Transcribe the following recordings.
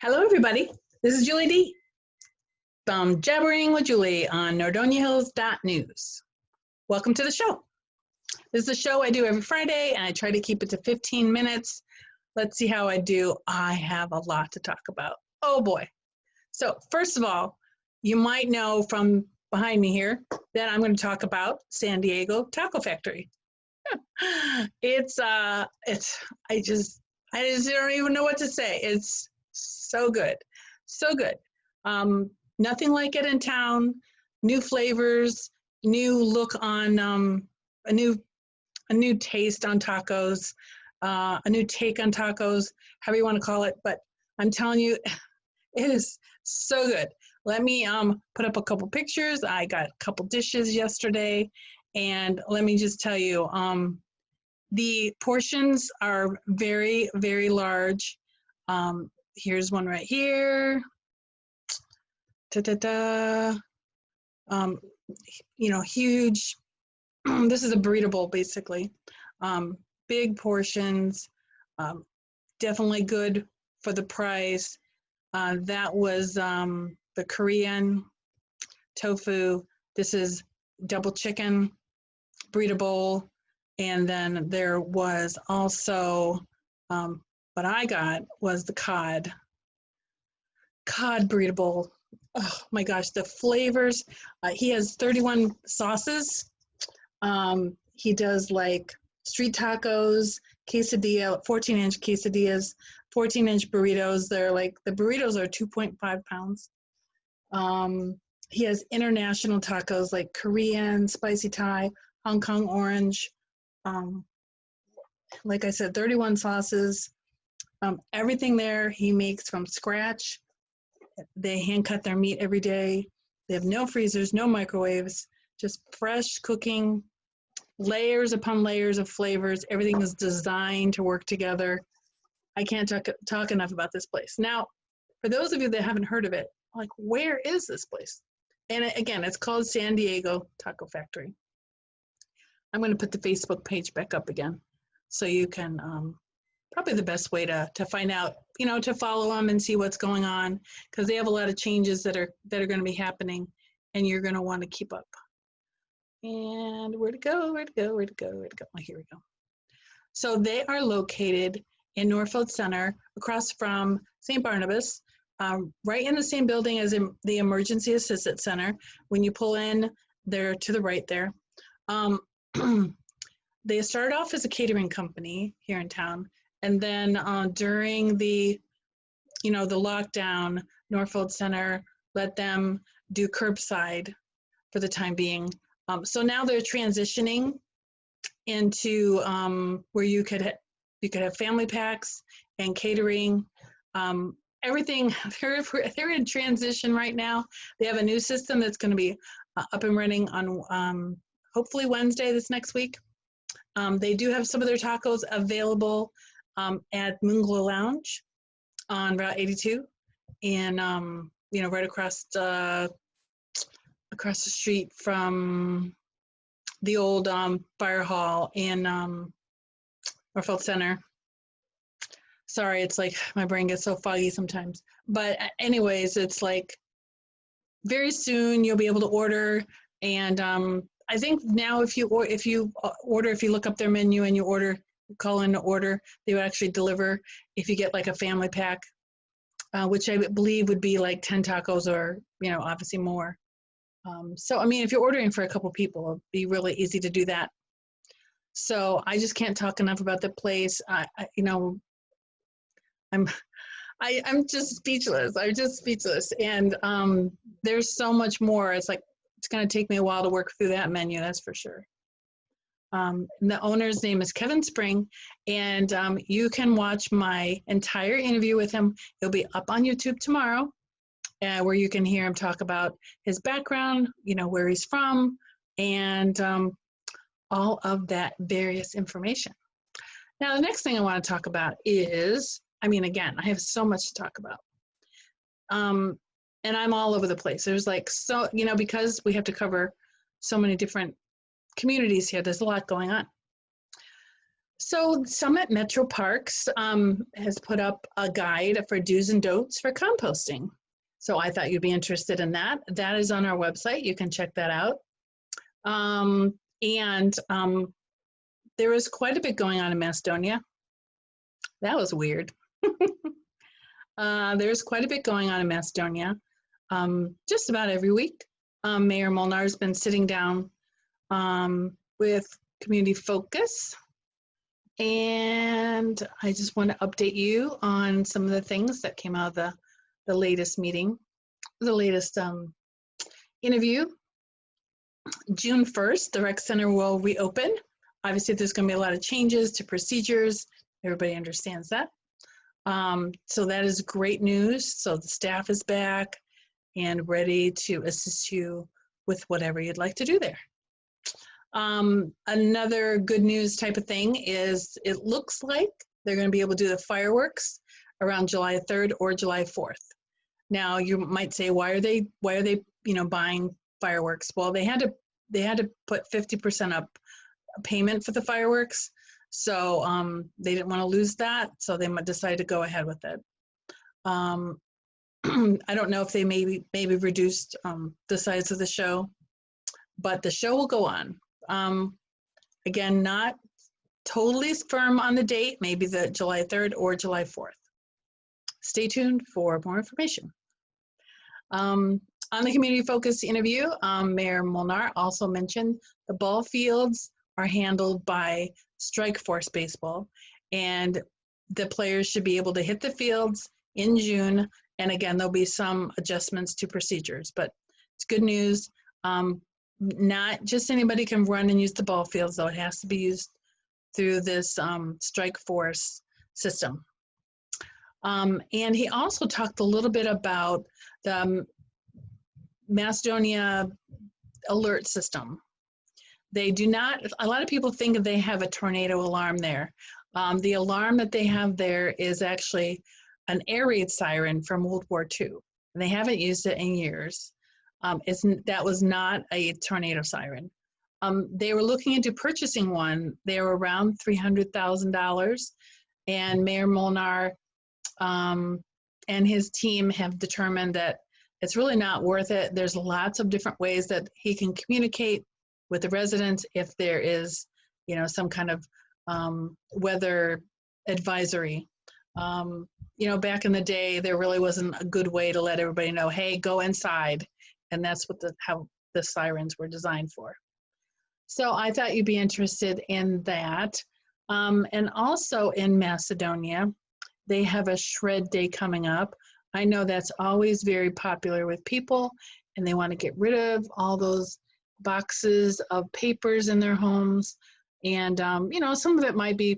Hello, everybody. This is Julie D. from Jabbering with Julie on NordoniaHills.news. Welcome to the show. This is a show I do every Friday, and I try to keep it to 15 minutes. Let's see how I do. I have a lot to talk about. Oh, boy. So first of all, you might know from behind me here that I'm going to talk about San Diego Taco Factory. I just don't even know what to say. It's so good, so good. Nothing like it in town. New flavors, new look on a new taste on tacos, a new take on tacos, however you want to call it. But I'm telling you, it is so good. Let me put up a couple pictures. I got a couple dishes yesterday, and let me just tell you, the portions are very, very large. Here's one right here. You know, huge. This is a burrito bowl, basically. Big portions, definitely good for the price. That was the Korean tofu. This is double chicken burrito bowl. And then there was also, what I got was the cod burrito bowl. Oh my gosh, the flavors. He has 31 sauces. He does like street tacos, quesadilla, 14-inch quesadillas, 14-inch burritos. They're like, the burritos are 2.5 pounds. He has international tacos like Korean, spicy Thai, Hong Kong orange. Like I said, 31 sauces. Everything there he makes from scratch. They hand cut their meat every day. They have no freezers, no microwaves, just fresh cooking, layers upon layers of flavors. Everything is designed to work together. I can't talk enough about this place. Now, for those of you that haven't heard of it, like, where is this place? And again, it's called San Diego Taco Factory. I'm going to put the Facebook page back up again, so you can, probably the best way to find out, you know, to follow them and see what's going on, because they have a lot of changes that are going to be happening, and you're going to want to keep up. And where to go? Oh, here we go. So they are located in Northfield Center, across from St. Barnabas, right in the same building as the Emergency Assistance Center. When you pull in, they're to the right there. They started off as a catering company here in town, and then during the lockdown, Northfield Center let them do curbside for the time being. So now they're transitioning into where you could have family packs and catering. Everything, they're in transition right now. They have a new system that's going to be up and running on hopefully Wednesday this next week. They do have some of their tacos available at Moonglow Lounge on Route 82, and right across the street from the old fire hall in Northfield Center. Sorry, it's like my brain gets so foggy sometimes. But anyways, it's like very soon you'll be able to order, and I think now if you look up their menu and you call in to order, they would actually deliver if you get like a family pack, which I believe would be like 10 tacos or, obviously more. So, I mean, if you're ordering for a couple people, it'd be really easy to do that. So I just can't talk enough about the place. I'm just speechless. I'm just speechless. And there's so much more. It's like, it's going to take me a while to work through that menu, that's for sure. The owner's name is Kevin Spring, and you can watch my entire interview with him. It'll be up on YouTube tomorrow, where you can hear him talk about his background, where he's from, and all of that various information. Now, the next thing I want to talk about is, again, I have so much to talk about. And I'm all over the place. There's like, so, because we have to cover so many different communities here, there's a lot going on. So Summit Metro Parks has put up a guide for do's and don'ts for composting. So I thought you'd be interested in that. That is on our website. You can check that out. There is quite a bit going on in Macedonia. That was weird. There's quite a bit going on in Macedonia just about every week. Mayor Molnar has been sitting down with Community Focus, and I just want to update you on some of the things that came out of the latest meeting, the latest interview. June 1st, the rec center will reopen. Obviously, there's going to be a lot of changes to procedures. Everybody understands that. So that is great news. So the staff is back and ready to assist you with whatever you'd like to do there. Another good news type of thing is it looks like they're going to be able to do the fireworks around July 3rd or July 4th. Now you might say, why are they buying fireworks? Well, they had to put 50% up payment for the fireworks. So they didn't want to lose that, so they decided to go ahead with it. I don't know if they maybe reduced the size of the show, but the show will go on. Again, not totally firm on the date, maybe the July 3rd or July 4th. Stay tuned for more information. On the community focus interview, Mayor Molnar also mentioned the ball fields are handled by Strike Force Baseball, and the players should be able to hit the fields in June. And again, there'll be some adjustments to procedures, but it's good news. Not just anybody can run and use the ball fields, though. It has to be used through this Strike Force system. And he also talked a little bit about the Macedonia alert system. They do not, a lot of people think they have a tornado alarm there. The alarm that they have there is actually an air raid siren from World War II. And they haven't used it in years. That was not a tornado siren. They were looking into purchasing one. They were around $300,000. And Mayor Molnar and his team have determined that it's really not worth it. There's lots of different ways that he can communicate with the residents if there is, some kind of weather advisory. Back in the day, there really wasn't a good way to let everybody know, hey, go inside. And that's what how the sirens were designed for. So I thought you'd be interested in that. And also in Macedonia, they have a shred day coming up. I know that's always very popular with people, and they want to get rid of all those boxes of papers in their homes. And, some of it might be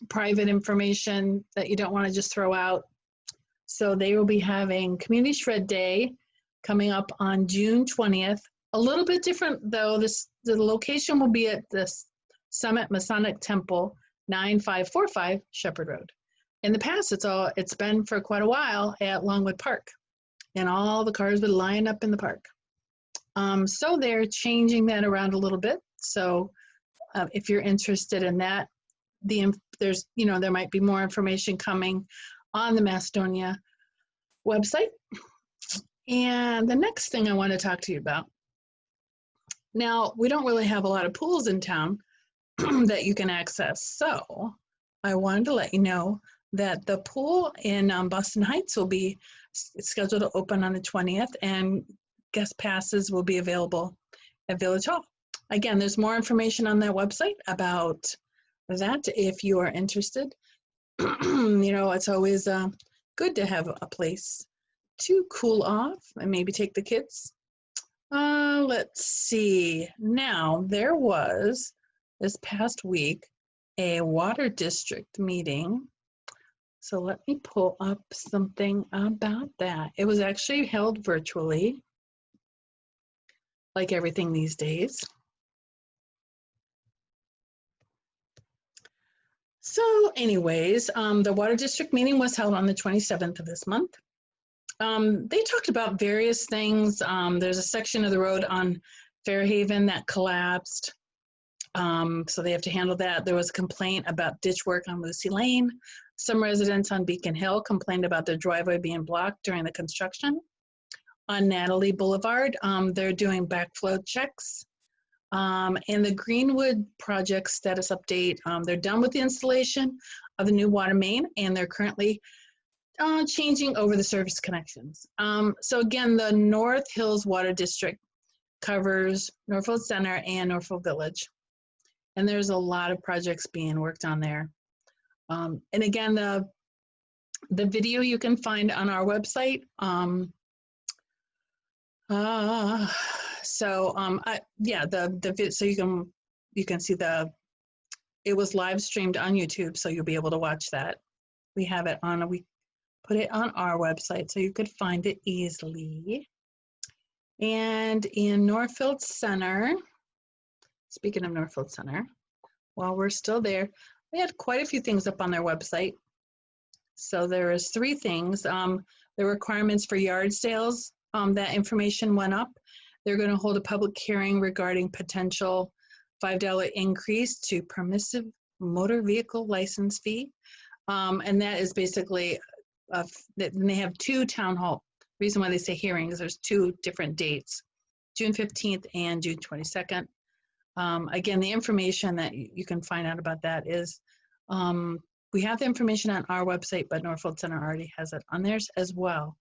private information that you don't want to just throw out. So they will be having Community Shred Day coming up on June 20th. A little bit different, though. The location will be at the Summit Masonic Temple, 9545 Shepherd Road. In the past, it's been for quite a while at Longwood Park, and all the cars would line up in the park. So they're changing that around a little bit. So if you're interested in that, there might be more information coming on the Macedonia website. And the next thing I want to talk to you about. Now, we don't really have a lot of pools in town that you can access. So I wanted to let you know that the pool in Boston Heights will be scheduled to open on the 20th, and guest passes will be available at Village Hall. Again, there's more information on that website about that if you are interested. It's always good to have a place to cool off and maybe take the kids. Let's see. Now, there was, this past week, a water district meeting. So let me pull up something about that. It was actually held virtually, like everything these days. So anyways, the water district meeting was held on the 27th of this month. They talked about various things. There's a section of the road on Fairhaven that collapsed. So they have to handle that. There was a complaint about ditch work on Lucy Lane. Some residents on Beacon Hill complained about their driveway being blocked during the construction. On Natalie Boulevard, they're doing backflow checks. And the Greenwood project status update, they're done with the installation of the new water main, and they're currently changing over the service connections. So again, the North Hills Water District covers Northfield Center and Northfield Village. And there's a lot of projects being worked on there. And again, the video you can find on our website. So you can see it was live streamed on YouTube, so you'll be able to watch that. We have it on, we put it on our website so you could find it easily. And in Northfield Center, speaking of Northfield Center, while we're still there, we had quite a few things up on their website. So there is 3 things. The requirements for yard sales, that information went up. They're going to hold a public hearing regarding potential $5 increase to permissive motor vehicle license fee. And that is basically, they have 2 town hall. Reason why they say hearings, there's 2 different dates, June 15th and June 22nd. Again, the information that you can find out about that is, we have the information on our website, but Northfield Center already has it on theirs as well.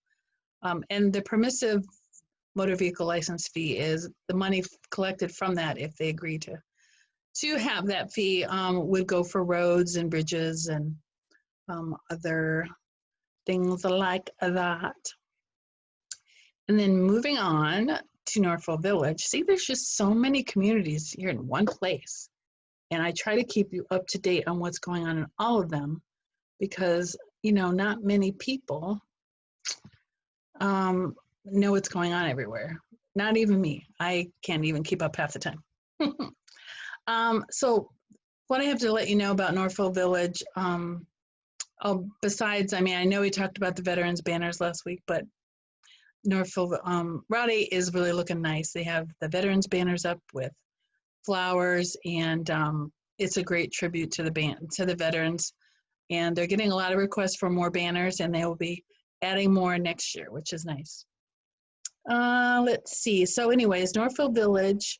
And the permissive motor vehicle license fee is the money collected from that, if they agree to have that fee, would go for roads and bridges and other things like that. And then moving on to Northfield Village. See, there's just so many communities here in one place. And I try to keep you up to date on what's going on in all of them because, you know, not many people know what's going on everywhere. Not even me. I can't even keep up half the time. So what I have to let you know about Northfield Village, besides, I mean, I know we talked about the veterans banners last week, but Northfield Rowdy is really looking nice. They have the veterans banners up with flowers, and it's a great tribute to the veterans. And they're getting a lot of requests for more banners, and they will be adding more next year, which is nice. Let's see. So anyways, Northfield Village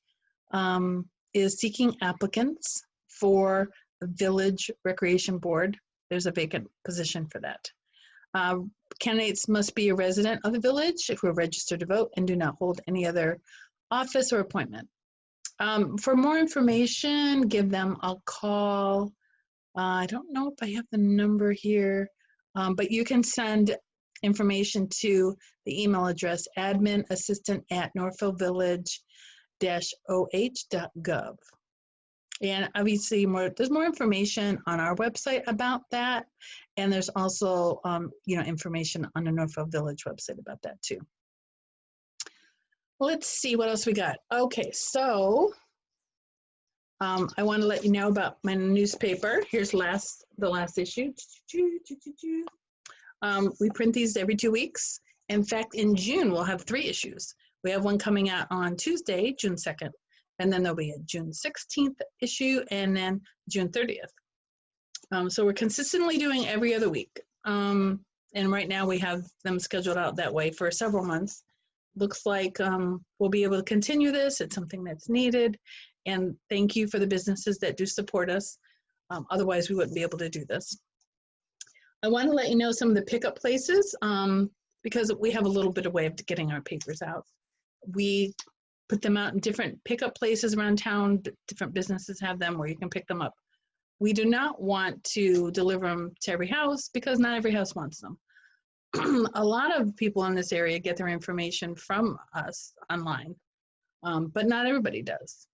is seeking applicants for the Village Recreation Board. There's a vacant position for that. Candidates must be a resident of the village who are registered to vote and do not hold any other office or appointment. For more information, give them a call. I don't know if I have the number here, but you can send information to the email address adminassistant@northfieldvillage-oh.gov. And obviously there's more information on our website about that. And there's also, information on the Northfield Village website about that too. Let's see what else we got. Okay, so I want to let you know about my newspaper. Here's the last issue. We print these every 2 weeks. In fact, in June, we'll have 3 issues. We have one coming out on Tuesday, June 2nd. And then there'll be a June 16th issue, and then June 30th. So we're consistently doing every other week. And right now we have them scheduled out that way for several months. Looks like we'll be able to continue this. It's something that's needed. And thank you for the businesses that do support us. Otherwise, we wouldn't be able to do this. I want to let you know some of the pickup places because we have a little bit of way of getting our papers out. We put them out in different pickup places around town. Different businesses have them where you can pick them up. We do not want to deliver them to every house because not every house wants them. A lot of people in this area get their information from us online, but not everybody does.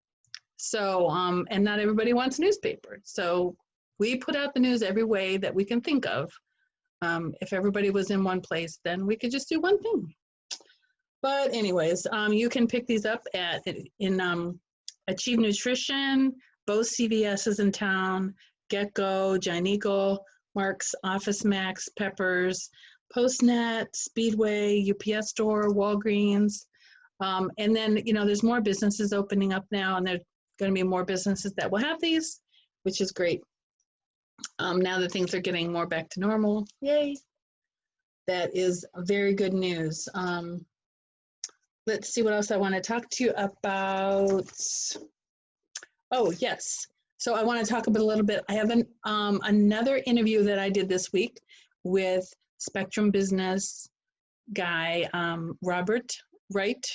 So, and not everybody wants a newspaper. So we put out the news every way that we can think of. If everybody was in one place, then we could just do one thing. But anyways, you can pick these up in Achieve Nutrition, both CVS's in town, Get-Go, Giant Eagle, Mark's, Office Max, Peppers, Postnet, Speedway, UPS Store, Walgreens. And then, there's more businesses opening up now, and they're going to be more businesses that will have these, which is great. Now that things are getting more back to normal, yay. That is very good news. Let's see what else I want to talk to you about. Oh, yes. So I want to talk about a little bit. I have another interview that I did this week with Spectrum Business guy, Robert Wright.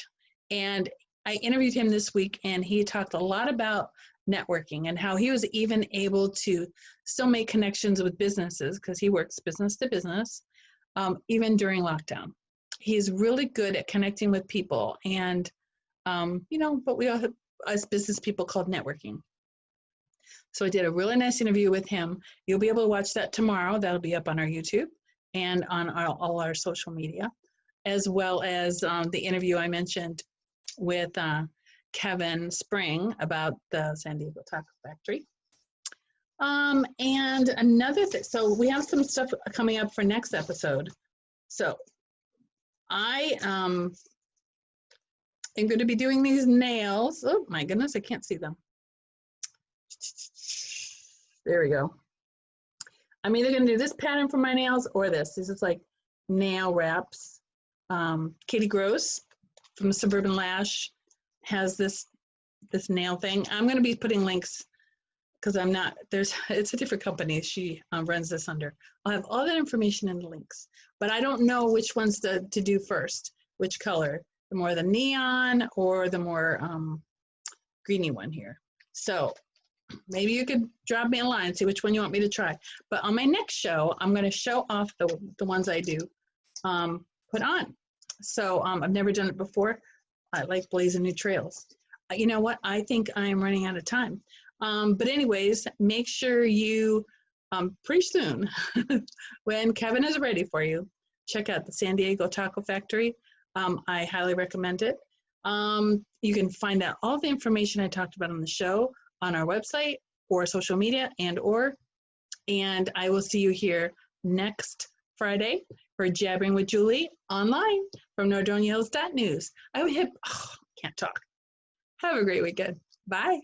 And I interviewed him this week, and he talked a lot about networking and how he was even able to still make connections with businesses, because he works business to business, even during lockdown. He's really good at connecting with people, and but we all have, as business people, called networking. So I did a really nice interview with him. You'll be able to watch that tomorrow. That'll be up on our YouTube and on all our social media, as well as the interview I mentioned with Kevin Spring about the San Diego Taco Factory. And another thing, so we have some stuff coming up for next episode. So I am going to be doing these nails. Oh my goodness, I can't see them. There we go. I'm either going to do this pattern for my nails or this. This is like nail wraps. Katie Gross from Suburban Lash has this nail thing. I'm going to be putting links because it's a different company she runs this under. I'll have all that information in the links, but I don't know which ones to do first, which color, the more the neon or the more greeny one here. So maybe you could drop me a line, see which one you want me to try. But on my next show, I'm going to show off the ones I do put on. So I've never done it before. I like blazing new trails. You know what? I think I'm running out of time. But anyways, make sure you, pretty soon, when Kevin is ready for you, check out the San Diego Taco Factory. I highly recommend it. You can find out all the information I talked about on the show on our website or social media and I will see you here next Friday for Jabbering with Julie online from NordoniaHills.news. Can't talk. Have a great weekend. Bye.